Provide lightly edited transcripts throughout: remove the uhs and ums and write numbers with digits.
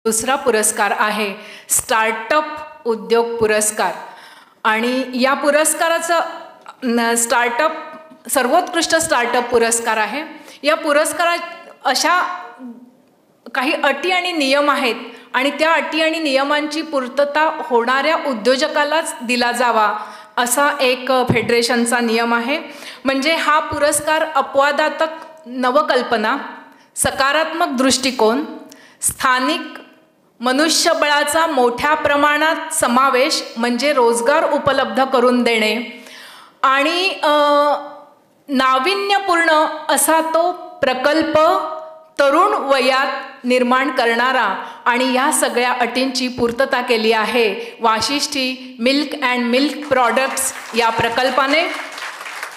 दुसरा पुरस्कार आहे स्टार्टअप उद्योग पुरस्कार आणि या पुरस्काराचं सर्वोत्कृष्ट स्टार्टअप पुरस्कार आहे। या पुरस्कारात अशा काही अटी आणि नियम आहेत आणि त्या अटी आणि नियमांची पूर्तता होणाऱ्या उद्योजकालाच दिला जावा असा एक फेडरेशनचा नियम आहे। म्हणजे हा पुरस्कार अपवादात्मक नवकल्पना, सकारात्मक दृष्टिकोन, स्थानिक मनुष्यबळाचा मोठ्या प्रमाणात समावेश म्हणजे रोजगार उपलब्ध करून देणे आणि नाविन्यपूर्ण असा तो प्रकल्प तरुण वयात निर्माण करणारा आणि या सगळ्या अटींची पूर्तता केली आहे Vashishthi milk and milk products या प्रकल्पाने।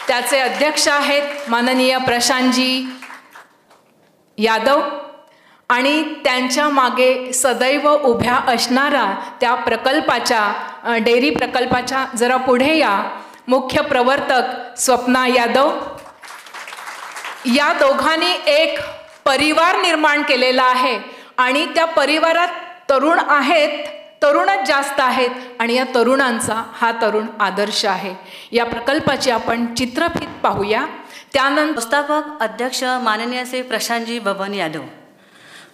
त्याचे अध्यक्ष आहेत माननीय प्रशांतजी यादव आणि त्यांच्या मागे सदैव उभ्या असणारा त्या प्रकल्पाच्या डेअरी प्रकल्पाच्या जरा पुढे या मुख्य प्रवर्तक स्वप्ना यादव। या दोघांनी एक परिवार निर्माण केलेला आहे आणि त्या परिवारात तरुण आहेत, तरुणच जास्त आहेत आणि या तरुणांचा हा तरुण आदर्श आहे। या प्रकल्पाची आपण चित्रफित पाहूया। त्यानंतर व्यवस्थापक अध्यक्ष माननीय श्री प्रशांतजी बबन यादव,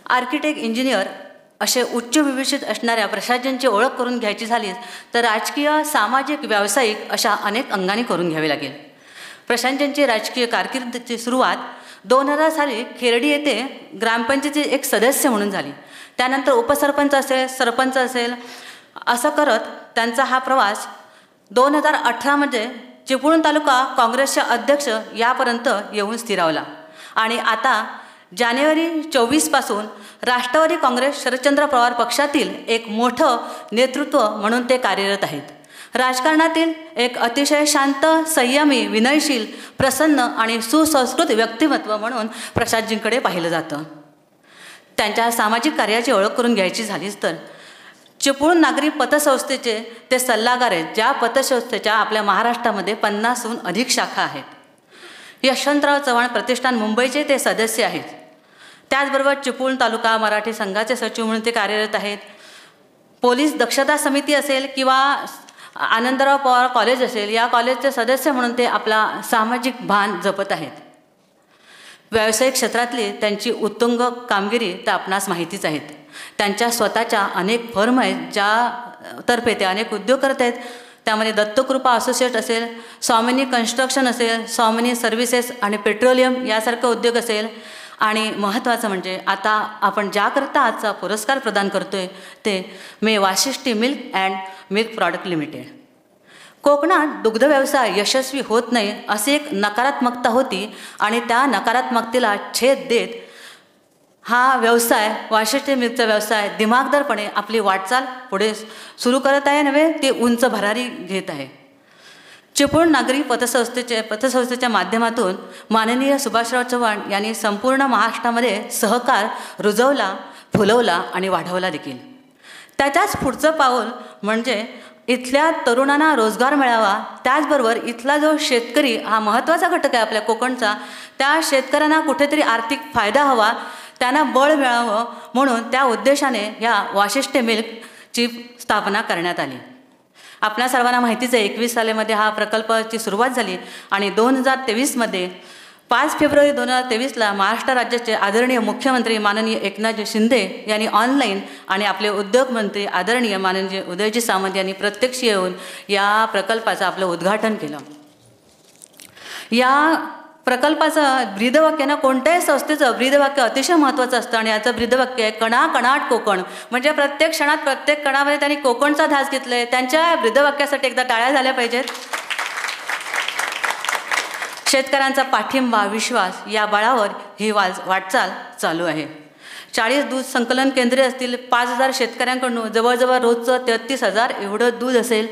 आर्किटेक्ट इंजिनियर असे उच्च विभूषित असणाऱ्या प्रशांतजींची ओळख करून घ्यायची झाली तर राजकीय, सामाजिक, व्यावसायिक अशा अनेक अंगांनी करून घ्यावी लागेल। प्रशांतजींची राजकीय कारकिर्दीची सुरुवात 2000 साली खेरडी येथे ग्रामपंचायतीचे एक सदस्य म्हणून झाली। त्यानंतर उपसरपंच असेल, सरपंच असेल असं करत त्यांचा हा प्रवास 2018 मध्ये चिपळूण तालुका काँग्रेसचे अध्यक्ष यापर्यंत येऊन स्थिरावला आणि आता जानेवारी 24 पासून राष्ट्रवादी काँग्रेस शरदचंद्र पवार पक्षातील एक मोठं नेतृत्व म्हणून ते कार्यरत आहेत। राजकारणातील एक अतिशय शांत, संयमी, विनयशील, प्रसन्न आणि सुसंस्कृत व्यक्तिमत्व म्हणून प्रशांतजींकडे पाहिलं जातं। त्यांच्या सामाजिक कार्याची ओळख करून घ्यायची झालीच तर चिपळूण नागरी पतसंस्थेचे ते सल्लागार आहेत, ज्या पतसंस्थेच्या आपल्या महाराष्ट्रामध्ये 50हून अधिक शाखा आहेत। यशवंतराव चव्हाण प्रतिष्ठान मुंबईचे ते सदस्य आहेत। त्याचबरोबर चिपळूण तालुका मराठी संघाचे सचिव म्हणून ते कार्यरत आहेत। पोलीस दक्षता समिती असेल किंवा आनंदराव पवार कॉलेज असेल, या कॉलेजचे सदस्य म्हणून ते आपला सामाजिक भान जपत आहेत। व्यावसायिक क्षेत्रातली त्यांची उत्तुंग कामगिरी तर आपणास माहितीच आहेत। त्यांच्या स्वतःच्या अनेक फर्म आहेत ज्यातर्फे ते अनेक उद्योग करत आहेत। त्यामध्ये दत्तकृपा असोसिएट असेल, स्वामिनी कन्स्ट्रक्शन असेल, स्वामिनी सर्व्हिसेस आणि पेट्रोलियम यासारखे उद्योग असेल आणि महत्त्वाचं म्हणजे आता आपण ज्याकरता आजचा पुरस्कार प्रदान करतोय ते मे Vashishti milk and milk product limited. कोकणात दुग्ध व्यवसाय यशस्वी होत नाही अशी एक नकारात्मकता होती आणि त्या नकारात्मकतेला छेद देत हा व्यवसाय, वाशिष्ठी मिल्कचा व्यवसाय दिमागदारपणे आपली वाटचाल पुढे सुरू करत आहे, नव्हे ते उंच भरारी घेत आहे। चिपळूण नागरी पतसंस्थेच्या माध्यमातून माननीय सुभाषराव चव्हाण यांनी संपूर्ण महाराष्ट्रामध्ये सहकार रुजवला, फुलवला आणि वाढवला देखील। त्याच्याच पुढचं पाऊल म्हणजे इथल्या तरुणांना रोजगार मिळावा, त्याचबरोबर इथला जो शेतकरी हा महत्त्वाचा घटक आहे आपल्या कोकणचा, त्या शेतकऱ्यांना कुठेतरी आर्थिक फायदा हवा, त्यांना बळ मिळावं म्हणून त्या उद्देशाने या वाशिष्ठी मिल्कची स्थापना करण्यात आली। आपल्या सर्वांना माहितीच आहे 21 सालामध्ये हा प्रकल्पाची सुरुवात झाली आणि 2023 मध्ये 5 फेब्रुवारी 2023ला महाराष्ट्र राज्याचे आदरणीय मुख्यमंत्री माननीय एकनाथजी शिंदे यांनी ऑनलाईन आणि आपले उद्योग मंत्री आदरणीय माननीय उदयजी सामंत यांनी प्रत्यक्ष येऊन या प्रकल्पाचं आपलं उद्घाटन केलं। या प्रकल्पाचं ब्रीदवाक्य ना कोणत्याही संस्थेचं ब्रीदवाक्य अतिशय महत्त्वाचं असतं आणि याचं ब्रीदवाक्य आहे कणाकणाट कोकण। म्हणजे प्रत्येक क्षणात प्रत्येक कणामध्ये त्यांनी कोकणचा ध्यास घेतला आहे। त्यांच्या ब्रीदवाक्यासाठी एकदा टाळ्या झाल्या पाहिजेत। शेतकऱ्यांचा पाठिंबा, विश्वास या बळावर ही वाटचाल चालू आहे। 40 दूध संकलन केंद्रे असतील, 5000 शेतकऱ्यांकडून जवळजवळ रोजचं 33,000 एवढं दूध असेल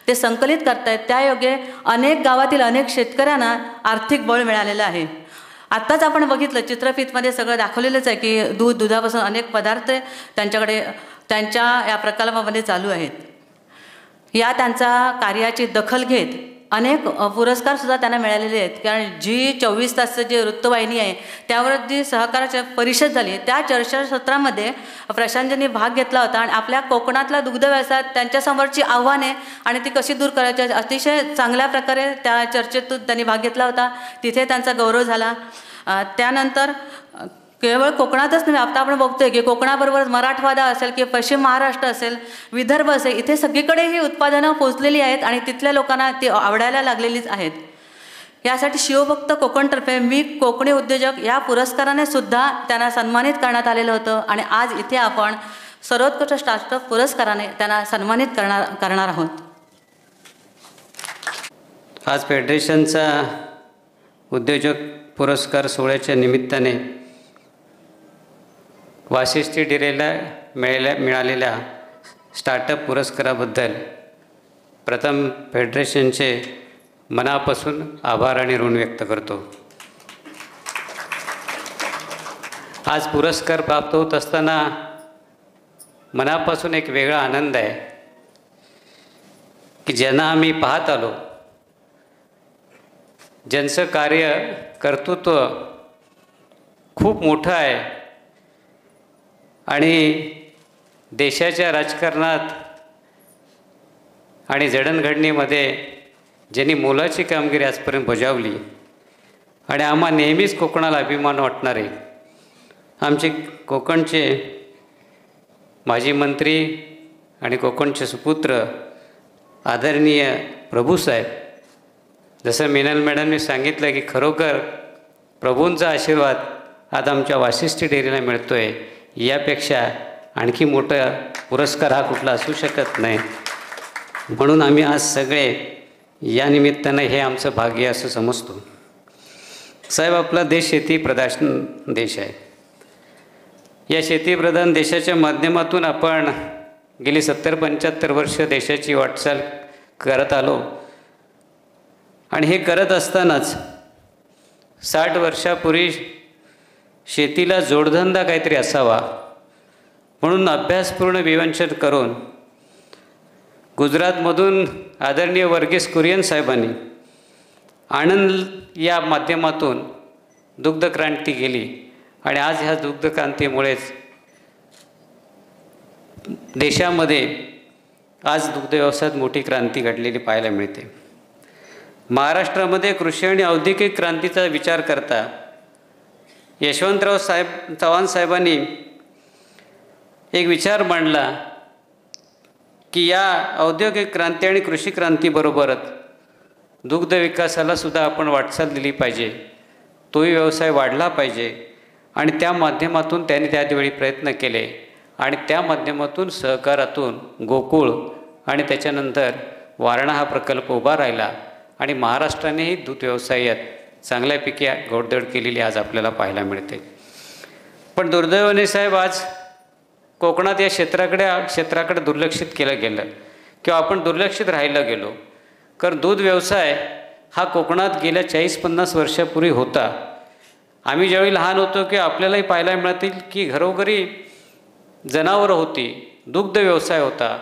ते संकलित करतायत। त्यायोगे अनेक गावातील अनेक शेतकऱ्यांना आर्थिक बळ मिळालेलं आहे। आत्ताच आपण बघितलं चित्रफितमध्ये सगळं दाखवलेलंच आहे की दुधापासून अनेक पदार्थ त्यांच्याकडे त्यांच्या या प्रकल्पामध्ये चालू आहेत। या त्यांच्या कार्याची दखल घेत अनेक पुरस्कारसुद्धा त्यांना मिळालेले आहेत. कारण जी 24 तासचं जे वृत्तवाहिनी आहे त्यावर जी सहकाराची परिषद झाली त्या चर्चासत्रामध्ये प्रशांतजींनी भाग घेतला होता आणि आपल्या कोकणातला दुग्ध व्यवसायात त्यांच्यासमोरची आव्हाने आणि ती कशी दूर करायची अतिशय चांगल्या प्रकारे त्या चर्चेतून त्यांनी भाग घेतला होता. तिथे त्यांचा गौरव झाला. त्यानंतर केवळ कोकणातच नव्हे, आता आपण बघतोय की कोकणाबरोबर मराठवाडा असेल की पश्चिम महाराष्ट्र असेल, विदर्भ असेल, इथे सगळीकडे ही उत्पादनं पोचलेली आहेत आणि तिथल्या लोकांना ती आवडायला लागलेलीच आहेत. यासाठी शिवभक्त कोकणतर्फे मी कोकणी उद्योजक या पुरस्काराने सुद्धा त्यांना सन्मानित करण्यात आलेलं होतं आणि आज इथे आपण सर्वोत्कृष्ट स्टार्टअप पुरस्काराने त्यांना सन्मानित करणार आहोत. आज फेडरेशनचा उद्योजक पुरस्कार सोहळ्याच्या निमित्ताने वाशिष्ठी डेअरीला मिळालेल्या स्टार्टअप पुरस्काराबद्दल प्रथम फेडरेशनचे मनापासून आभार आणि ऋण व्यक्त करतो. आज पुरस्कार प्राप्त होत असताना मनापासून एक वेगळा आनंद आहे की ज्यांना आम्ही पाहत आलो, ज्यांचं कार्य कर्तृत्व खूप मोठं आहे आणि देशाच्या राजकारणात आणि जडणघडणीमध्ये ज्यांनी मोलाची कामगिरी आजपर्यंत बजावली आणि आम्हा नेहमीच कोकणाला अभिमान वाटणारे आमचे कोकणचे माजी मंत्री आणि कोकणचे सुपुत्र आदरणीय प्रभूसाहेब, जसं मीनल मॅडमने सांगितलं की खरोखर प्रभूंचा आशीर्वाद आज आमच्या वाशिष्ठी डेअरीला मिळतो आहे, यापेक्षा आणखी मोठा पुरस्कार हा कुठला असू शकत नाही. म्हणून आम्ही आज सगळे या निमित्तानं हे आमचं भाग्य असं समजतो. साहेब, आपला देश शेतीप्रधान देश आहे. या शेतीप्रधान देशाच्या माध्यमातून आपण गेली 70-75 वर्ष देशाची वाटचाल करत आलो आणि हे करत असतानाच 60 वर्षापूर्वी शेतीला जोडधंदा काहीतरी असावा म्हणून अभ्यासपूर्ण विवंचन करून गुजरातमधून आदरणीय वर्गीस कुरियन साहेबांनी आणंद या माध्यमातून दुग्धक्रांती केली आणि आज ह्या दुग्धक्रांतीमुळेच देशामध्ये आज दुग्ध व्यवसायात मोठी क्रांती घडलेली पाहायला मिळते. महाराष्ट्रामध्ये कृषी आणि औद्योगिक क्रांतीचा विचार करता यशवंतराव चव्हाण साहेबांनी एक विचार मांडला की या औद्योगिक क्रांती आणि कृषी क्रांतीबरोबरच दुग्ध विकासाला सुद्धा आपण वाटचाल दिली पाहिजे, तोही व्यवसाय वाढला पाहिजे आणि त्या माध्यमातून त्यांनी त्यावेळी प्रयत्न केले आणि त्या माध्यमातून सहकारातून गोकुळ आणि त्याच्यानंतर वारणा हा प्रकल्प उभा राहिला आणि महाराष्ट्रानेही दूध व्यवसायात चांगल्यापैकी घोडदौड केलेली आज आपल्याला पाहायला मिळते. पण दुर्दैवाने साहेब आज कोकणात या क्षेत्राकडे दुर्लक्षित केलं गेलं किंवा आपण दुर्लक्षित राहिलं गेलो. कारण दूध व्यवसाय हा कोकणात गेल्या 40-50 वर्षापूर्वी होता. आम्ही ज्यावेळी लहान होतो की आपल्यालाही पाहायला मिळतील की घरोघरी जनावरं होती, दुग्ध व्यवसाय होता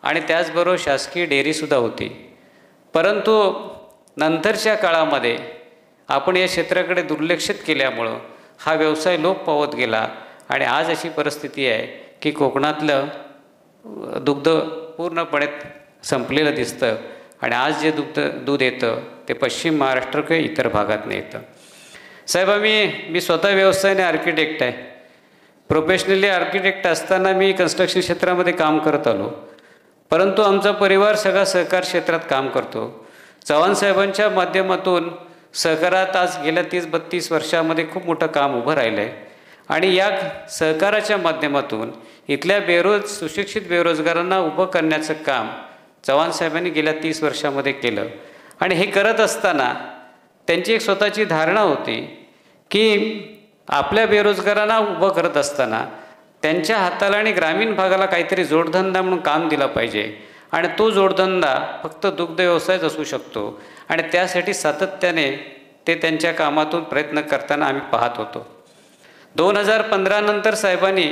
आणि त्याचबरोबर शासकीय डेअरीसुद्धा होती. परंतु नंतरच्या काळामध्ये आपण या क्षेत्राकडे दुर्लक्षित केल्यामुळं हा व्यवसाय लोप पावत गेला आणि आज अशी परिस्थिती आहे की कोकणातलं दुग्ध पूर्णपणे संपलेलं दिसतं आणि आज जे दूध येतं ते पश्चिम महाराष्ट्र किंवा इतर भागातून येतं. साहेब, मी स्वतः व्यवसायाने आर्किटेक्ट आहे. प्रोफेशनली आर्किटेक्ट असताना मी कन्स्ट्रक्शन क्षेत्रामध्ये काम करत आलो, परंतु आमचा परिवार सगळा सहकार क्षेत्रात काम करतो. चव्हाण साहेबांच्या माध्यमातून सहकारात आज गेल्या 30-32 वर्षामध्ये खूप मोठं काम उभं राहिलं आहे आणि या सहकाराच्या माध्यमातून इथल्या सुशिक्षित बेरोजगारांना उभं करण्याचं काम चव्हाण साहेबांनी गेल्या 30 वर्षामध्ये केलं. आणि हे करत असताना त्यांची एक स्वतःची धारणा होती की आपल्या बेरोजगारांना उभं करत असताना त्यांच्या हाताला आणि ग्रामीण भागाला काहीतरी जोडधंदा म्हणून काम दिला पाहिजे आणि तो जोडधंदा फक्त दुग्ध व्यवसायच असू शकतो आणि त्यासाठी सातत्याने ते त्यांच्या कामातून प्रयत्न करताना आम्ही पाहत होतो. 2015 नंतर साहेबांनी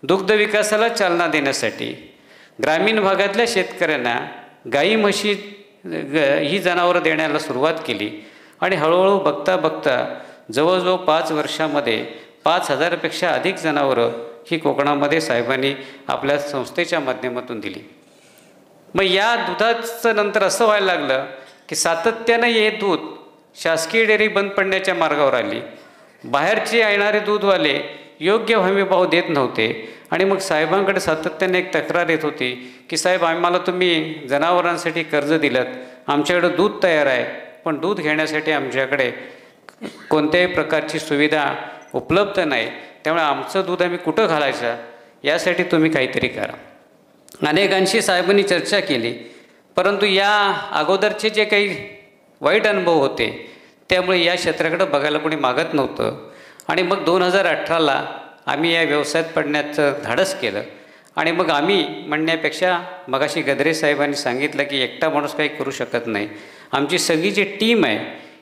दुग्ध विकासाला चालना देण्यासाठी ग्रामीण भागातल्या शेतकऱ्यांना गाई म्हशी ही जनावरं देण्याला सुरुवात केली आणि हळूहळू बघता बघता जवळजवळ 5 वर्षामध्ये 5,000पेक्षा अधिक जनावरं ही कोकणामध्ये साहेबांनी आपल्या संस्थेच्या माध्यमातून दिली. मग या दुधाचं नंतर असं व्हायला लागलं की सातत्यानं हे दूध शासकीय डेअरी बंद पडण्याच्या मार्गावर आली. बाहेरचे येणारे दूधवाले योग्य हमीभाव देत नव्हते आणि मग साहेबांकडे सातत्याने एक तक्रार येत होती की साहेब आम्हाला तुम्ही जनावरांसाठी कर्ज दिलं, आमच्याकडे दूध तयार आहे, पण दूध घेण्यासाठी आमच्याकडे कोणत्याही प्रकारची सुविधा उपलब्ध नाही, त्यामुळे आमचं दूध आम्ही कुठं घालायचं यासाठी तुम्ही काहीतरी करा. अनेकांशी साहेबांनी चर्चा केली, परंतु या अगोदरचे जे काही वाईट अनुभव होते त्यामुळे या क्षेत्राकडे बघायला कोणी मागत नव्हतं. आणि मग 2018ला आम्ही या व्यवसायात पडण्याचं धाडस केलं. आणि मग आम्ही म्हणण्यापेक्षा मगाशी गद्रे साहेबांनी सांगितलं की एकटा माणूस काही करू शकत नाही, आमची सगळी जी टीम आहे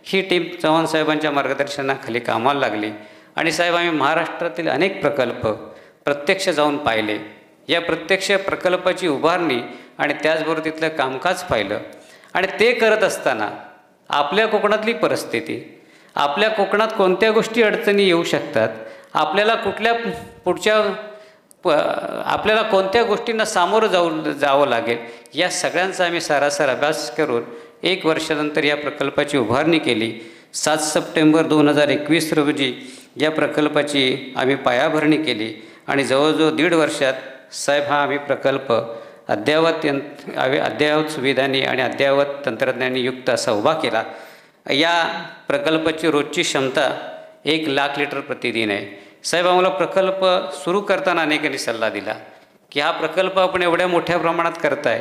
ही टीम चव्हाण साहेबांच्या मार्गदर्शनाखाली कामाला लागली. आणि साहेब आम्ही महाराष्ट्रातील अनेक प्रकल्प प्रत्यक्ष जाऊन पाहिले. या प्रत्यक्ष प्रकल्पाची उभारणी आणि त्याचबरोबर तिथलं कामकाज पाहिलं. आणि ते करत असताना आपल्या कोकणातली परिस्थिती, आपल्या कोकणात कोणत्या गोष्टी अडचणी येऊ शकतात, आपल्याला आपल्याला कोणत्या गोष्टींना सामोरं जावं लागेल, या सगळ्यांचा आम्ही सारासार अभ्यास करून 1 वर्षानंतर या प्रकल्पाची उभारणी केली. 7 सप्टेंबर 2021 रोजी या प्रकल्पाची आम्ही पायाभरणी केली आणि जवळजवळ 1.5 वर्षात साहेब हा आम्ही प्रकल्प अद्ययावत सुविधांनी आणि अद्ययावत तंत्रज्ञानाने युक्त असा उभा केला. या प्रकल्पाची रोजची क्षमता 1 लाख लिटर प्रतिदिन आहे. साहेब आम्हाला प्रकल्प सुरू करताना अनेकांनी सल्ला दिला की हा प्रकल्प आपण एवढ्या मोठ्या प्रमाणात करताय,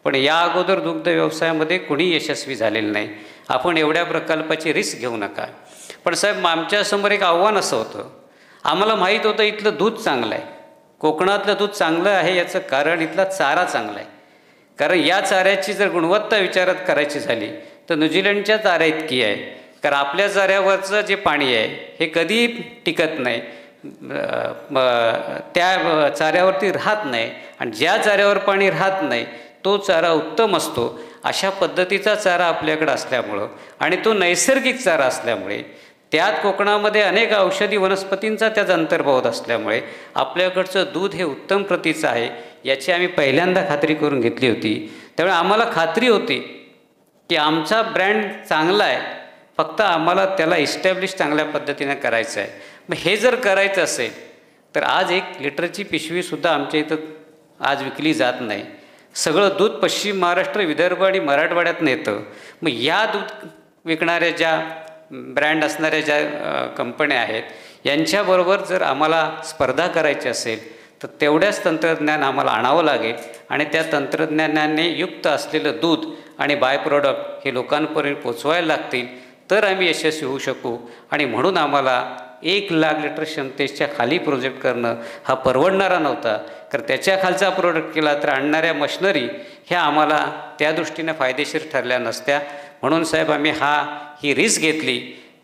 पण या अगोदर दुग्ध व्यवसायामध्ये कोणी यशस्वी झालेलं नाही, आपण एवढ्या प्रकल्पाची रिस्क घेऊ नका. पण साहेब आमच्यासमोर एक आव्हान असं होतं, आम्हाला माहीत होतं इथलं दूध चांगलं आहे, कोकणातलं दूध चांगलं आहे याचं कारण इथला चारा चांगला आहे. कारण या चाऱ्याची जर गुणवत्ता विचारात करायची झाली तर न्यूझीलंडच्या चाऱ्या इतकी आहे. कारण आपल्या चाऱ्यावरचं जे पाणी आहे हे कधी टिकत नाही, त्या चाऱ्यावरती राहत नाही, आणि ज्या चाऱ्यावर पाणी राहत नाही तो चारा उत्तम असतो. अशा पद्धतीचा चारा आपल्याकडे असल्यामुळं आणि तो नैसर्गिक चारा असल्यामुळे, त्यात कोकणामध्ये अनेक औषधी वनस्पतींचा त्याचा अंतर्भाव असल्यामुळे आपल्याकडचं दूध हे उत्तम प्रतीचं आहे याची आम्ही पहिल्यांदा खात्री करून घेतली होती. त्यामुळे आम्हाला खात्री होती की आमचा ब्रँड चांगला आहे, फक्त आम्हाला त्याला इस्टॅब्लिश चांगल्या पद्धतीने करायचं आहे. मग हे जर करायचं असेल तर आज 1 लिटरची पिशवीसुद्धा आमच्या इथं आज विकली जात नाही. सगळं दूध पश्चिम महाराष्ट्र, विदर्भ आणि मराठवाड्यात येतं. मग या दूध विकणाऱ्या ज्या ब्रँड असणाऱ्या ज्या कंपन्या आहेत यांच्याबरोबर जर आम्हाला स्पर्धा करायची असेल तर तेवढ्याच तंत्रज्ञान आम्हाला आणावं लागेल आणि त्या तंत्रज्ञानाने युक्त असलेलं दूध आणि बाय प्रोडक्ट हे लोकांपर्यंत पोचवायला लागतील, तर आम्ही यशस्वी होऊ शकू. आणि म्हणून आम्हाला 1 लाख लिटर क्षमतेच्या खाली प्रोजेक्ट करणं हा परवडणारा नव्हता. कारण त्याच्या खालचा प्रोडक्ट केला तर आणणाऱ्या मशिनरी ह्या आम्हाला त्या दृष्टीने फायदेशीर ठरल्या नसत्या. म्हणून साहेब आम्ही ही रिस्क घेतली.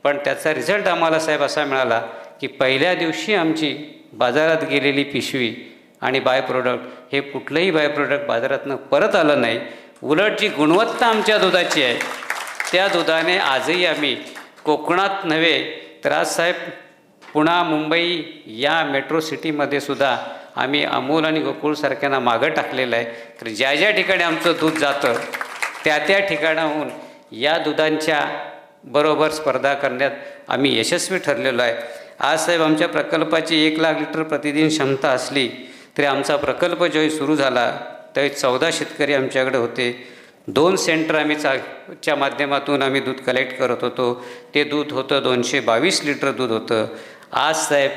पण त्याचा रिझल्ट आम्हाला साहेब असा मिळाला की पहिल्या दिवशी आमची बाजारात गेलेली पिशवी आणि बाय प्रोडक्ट हे कुठलंही बाय प्रोडक्ट बाजारातनं परत आलं नाही. उलट जी गुणवत्ता आमच्या दुधाची आहे त्या दुधाने आजही आम्ही कोकणात नव्हे तर आज साहेब पुणा, मुंबई या मेट्रो सिटीमध्ये सुद्धा आम्ही अमूल आणि गोकुळसारख्यांना मागं टाकलेलं आहे. तर ज्या ज्या ठिकाणी आमचं दूध जातं त्या ठिकाणाहून या दुधांच्या बरोबर स्पर्धा करण्यात आम्ही यशस्वी ठरलेलो आहे. आज साहेब आमच्या प्रकल्पाची 1 लाख लिटर प्रतिदिन क्षमता असली तरी आमचा प्रकल्प ज्यावेळी सुरू झाला त्यावेळी 14 शेतकरी आमच्याकडे होते. 2 सेंटर आम्ही च्या माध्यमातून आम्ही दूध कलेक्ट करत होतो. ते दूध होतं 222 लिटर दूध होतं. आज साहेब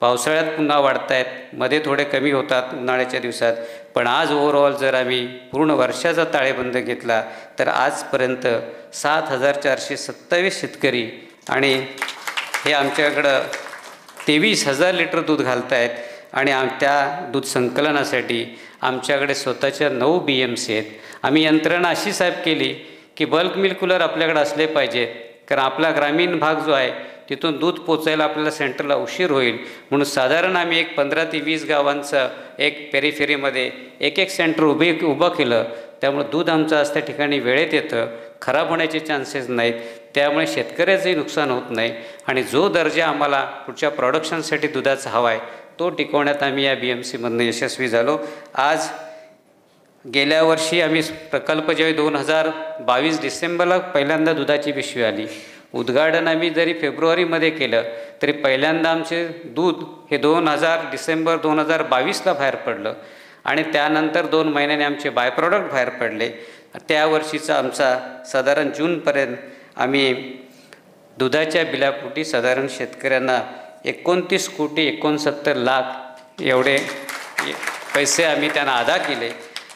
पावसाळ्यात पुन्हा वाढत आहेत, मध्ये थोडे कमी होतात उन्हाळ्याच्या दिवसात, पण आज ओव्हरऑल जर आम्ही पूर्ण वर्षाचा ताळेबंद घेतला तर आजपर्यंत 7,427 शेतकरी आणि हे आमच्याकडं 23,000 लिटर दूध घालत आहेत. आणि त्या दूध संकलनासाठी आमच्याकडे स्वतःच्या 9 BMC आहेत. आम्ही यंत्रणा अशी साहेब केली की बल्क मिल्क कूलर आपल्याकडे असले पाहिजेत. कारण आपला ग्रामीण भाग जो आहे तिथून दूध पोचायला आपल्याला सेंटरला उशीर होईल, म्हणून साधारण आम्ही एक 15 ते 20 गावांचं एक पेरिफेरीमध्ये एक सेंटर उभं केलं. त्यामुळे दूध आमचं आज त्या ठिकाणी वेळेत येतं, खराब होण्याचे चान्सेस नाहीत, त्यामुळे शेतकऱ्याचंही नुकसान होत नाही आणि जो दर्जा आम्हाला पुढच्या प्रोडक्शनसाठी दुधाचा हवा आहे तो टिकवण्यात आम्ही या BMCमधनं यशस्वी झालो. आज गेल्या वर्षी आम्ही प्रकल्प ज्यावेळी 2022 डिसेंबरला पहिल्यांदा दुधाची पिशवी आली, उद्घाटन आम्ही जरी फेब्रुवारीमध्ये केलं तरी पहिल्यांदा आमचे दूध हे डिसेंबर 2022ला बाहेर पडलं आणि त्यानंतर 2 महिन्याने आमचे बाय प्रॉडक्ट बाहेर पडले. त्या वर्षीचा आमचा साधारण जूनपर्यंत आम्ही दुधाच्या बिलापोटी साधारण शेतकऱ्यांना 29 कोटी 69 लाख एवढे पैसे आम्ही त्यांना अदा केले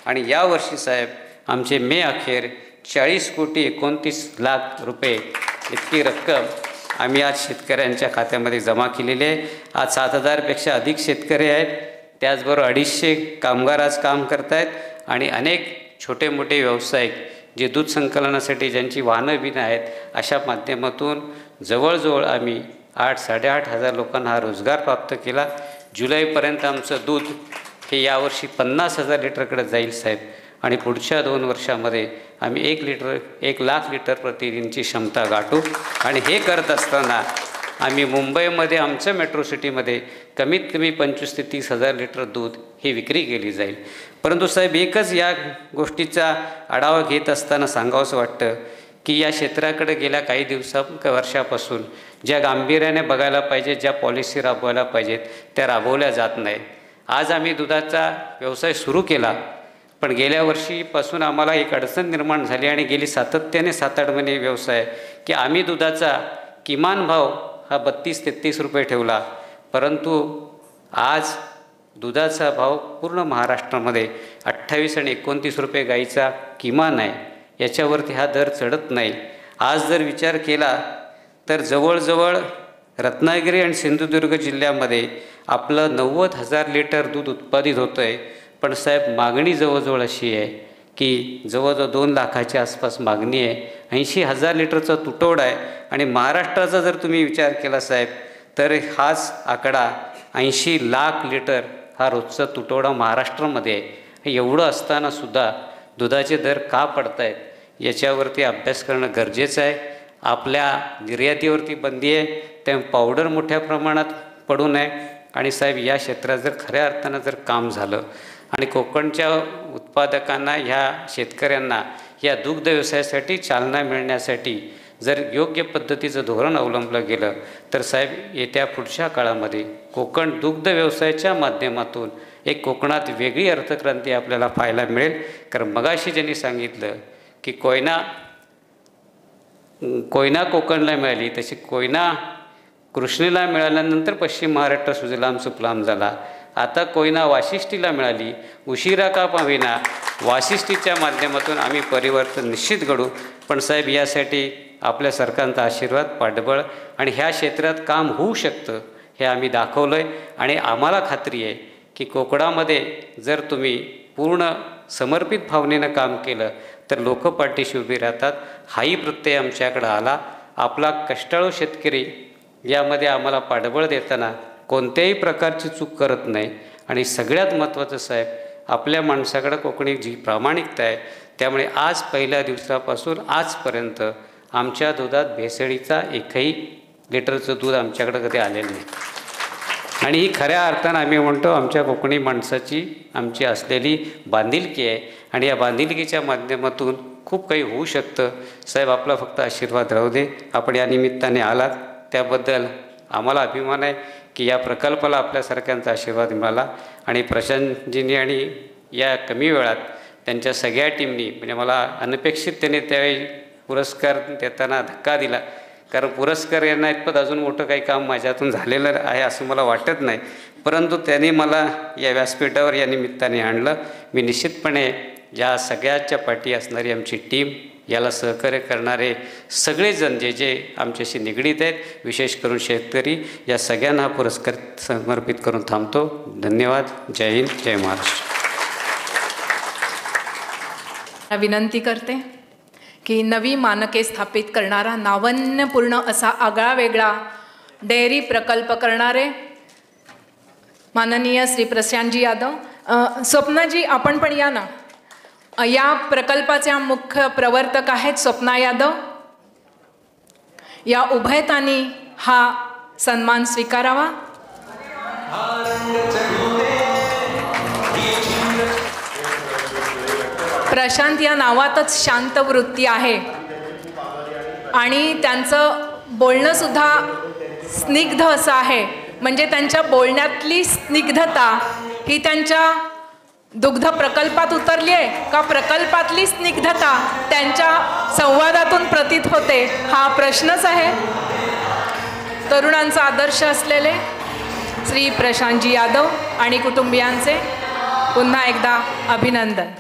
आणि यावर्षी साहेब आमचे मे अखेर 40 कोटी 29 लाख रुपये इतकी रक्कम आम्ही आज शेतकऱ्यांच्या खात्यामध्ये जमा केलेली आहे. आज 7,000पेक्षा अधिक शेतकरी आहेत, त्याचबरोबर 250 कामगार आज काम करत आहेत आणि अनेक छोटे मोठे व्यावसायिक जे दूध संकलनासाठी ज्यांची वाहनं बिनं आहेत, अशा माध्यमातून जवळजवळ आम्ही 8,000-8,500 लोकांना हा रोजगार प्राप्त केला. जुलैपर्यंत आमचं दूध हे यावर्षी 50,000 लिटरकडे जाईल साहेब आणि पुढच्या 2 वर्षामध्ये आम्ही 1 लाख लिटर प्रतिदिनची क्षमता गाठू. आणि हे करत असताना आम्ही मुंबईमध्ये आमच्या मेट्रो सिटीमध्ये कमीत कमी 25,000 ते 30,000 लिटर दूध ही विक्री केली जाईल. परंतु साहेब एकच या गोष्टीचा आढावा घेत असताना सांगावंसं वाटतं की या क्षेत्राकडे गेल्या काही वर्षापासून ज्या गांभीर्याने बघायला पाहिजे, ज्या पॉलिसी राबवायला पाहिजेत त्या राबवल्या जात नाहीत. आज आम्ही दुधाचा व्यवसाय सुरू केला, पण गेल्या वर्षीपासून आम्हाला एक अडचण निर्माण झाली आणि गेली सातत्याने 7-8 महिने व्यवसाय की आम्ही दुधाचा किमान भाव हा 32-33 रुपये ठेवला, परंतु आज दुधाचा भाव पूर्ण महाराष्ट्रामध्ये 28 आणि 29 रुपये गाईचा किमान आहे. याच्यावरती हा दर चढत नाही. आज जर विचार केला तर जवळजवळ रत्नागिरी आणि सिंधुदुर्ग जिल्ह्यामध्ये आपलं 90,000 लिटर दूध उत्पादित होतं आहे, पण साहेब मागणी जवळजवळ अशी आहे की जवळजवळ 2 लाखाच्या आसपास मागणी आहे. 80,000 लिटरचा तुटवडा आहे आणि महाराष्ट्राचा जर तुम्ही विचार केला साहेब तर हाच आकडा 80 लाख लिटर हा रोजचा तुटवडा महाराष्ट्रामध्ये आहे. एवढं असतानासुद्धा दुधाचे दर का पडत आहेत याच्यावरती अभ्यास करणं गरजेचं आहे. आपल्या निर्यातीवरती बंदी आहे, त्यामुळे पावडर मोठ्या प्रमाणात पडू नये. आणि साहेब या क्षेत्रात जर खऱ्या अर्थानं जर काम झालं आणि कोकणच्या उत्पादकांना, ह्या शेतकऱ्यांना या दुग्ध व्यवसायासाठी चालना मिळण्यासाठी जर योग्य पद्धतीचं धोरण अवलंबलं गेलं तर साहेब येत्या पुढच्या काळामध्ये कोकण दुग्ध व्यवसायाच्या माध्यमातून एक कोकणात वेगळी अर्थक्रांती आपल्याला पाहायला मिळेल. कारण मगाशी ज्यांनी सांगितलं की कोयना कोकणला मिळाली, तशी कोयना कृष्णेला मिळाल्यानंतर पश्चिम महाराष्ट्र सुजलाम सुफलाम झाला. आता कोयना वाशिष्ठीला मिळाली, उशिरा का पाहिना वाशिष्ठीच्या माध्यमातून आम्ही परिवर्तन निश्चित घडू. पण साहेब यासाठी आपल्या सरकारचा आशीर्वाद, पाठबळ आणि ह्या क्षेत्रात काम होऊ शकतं हे आम्ही दाखवलं आहे. आणि आम्हाला खात्री आहे की कोकणामध्ये जर तुम्ही पूर्ण समर्पित भावनेनं काम केलं तर लोक पाठीशी उभी राहतात. हाही प्रत्यय आमच्याकडं आला. आपला कष्टाळू शेतकरी यामध्ये आम्हाला पाठबळ देताना कोणत्याही प्रकारची चूक करत नाही. आणि सगळ्यात महत्त्वाचं साहेब, आपल्या माणसाकडं कोकणी जी प्रामाणिकता आहे, त्यामुळे आज पहिल्या दिवसापासून आजपर्यंत आमच्या दुधात भेसळीचा एकही लिटरचं दूध आमच्याकडं कधी आलेलं नाही. आणि ही खऱ्या अर्थानं आम्ही म्हणतो आमच्या कोकणी माणसाची आमची असलेली बांधिलकी आहे आणि या बांधिलकीच्या माध्यमातून खूप काही होऊ शकतं. साहेब आपला फक्त आशीर्वाद राहू दे. आपण या निमित्ताने आलात त्याबद्दल आम्हाला अभिमान आहे की या प्रकल्पाला आपल्यासारख्यांचा आशीर्वाद मिळाला. आणि प्रशांतजींनी आणि या कमी वेळात त्यांच्या सगळ्या टीमनी, म्हणजे मला अनपेक्षित त्याने त्यावेळी पुरस्कार देताना धक्का दिला. कारण पुरस्कार यांना इतपत अजून मोठं काही काम माझ्यातून झालेलं आहे असं मला वाटत नाही, परंतु त्यांनी मला या व्यासपीठावर या निमित्ताने आणलं. मी निश्चितपणे या सगळ्याच्या पाठी असणारी आमची टीम, याला सहकार्य करणारे सगळेजण जे आमच्याशी निगडीत आहेत, विशेष करून शेतकरी, या सगळ्यांना हा पुरस्कार समर्पित करून थांबतो. धन्यवाद. जय हिंद, जय महाराष्ट्र. विनंती करते की नवी मानके स्थापित करणारा नाविन्यपूर्ण असा आगळा वेगळा डेअरी प्रकल्प करणारे माननीय श्री प्रशांतजी यादव. स्वप्नाजी आपण पण या ना. या प्रकल्पाच्या मुख्य प्रवर्तक आहेत स्वप्ना यादव. या उभयतांनी हा सन्मान स्वीकारावा. प्रशांत या नावातच शांत वृत्ती आहे आणि त्यांचं बोलणं सुद्धा स्निग्ध असं आहे. म्हणजे त्यांच्या बोलण्यातली स्निग्धता ही त्यांच्या दुग्ध प्रकल्पात उतरली आहे का प्रकल्पातली स्निग्धता त्यांच्या संवादातून प्रतीत होते, हा प्रश्नच आहे. तरुणांचा आदर्श असलेले श्री प्रशांतजी यादव आणि कुटुंबियांचे पुन्हा एकदा अभिनंदन.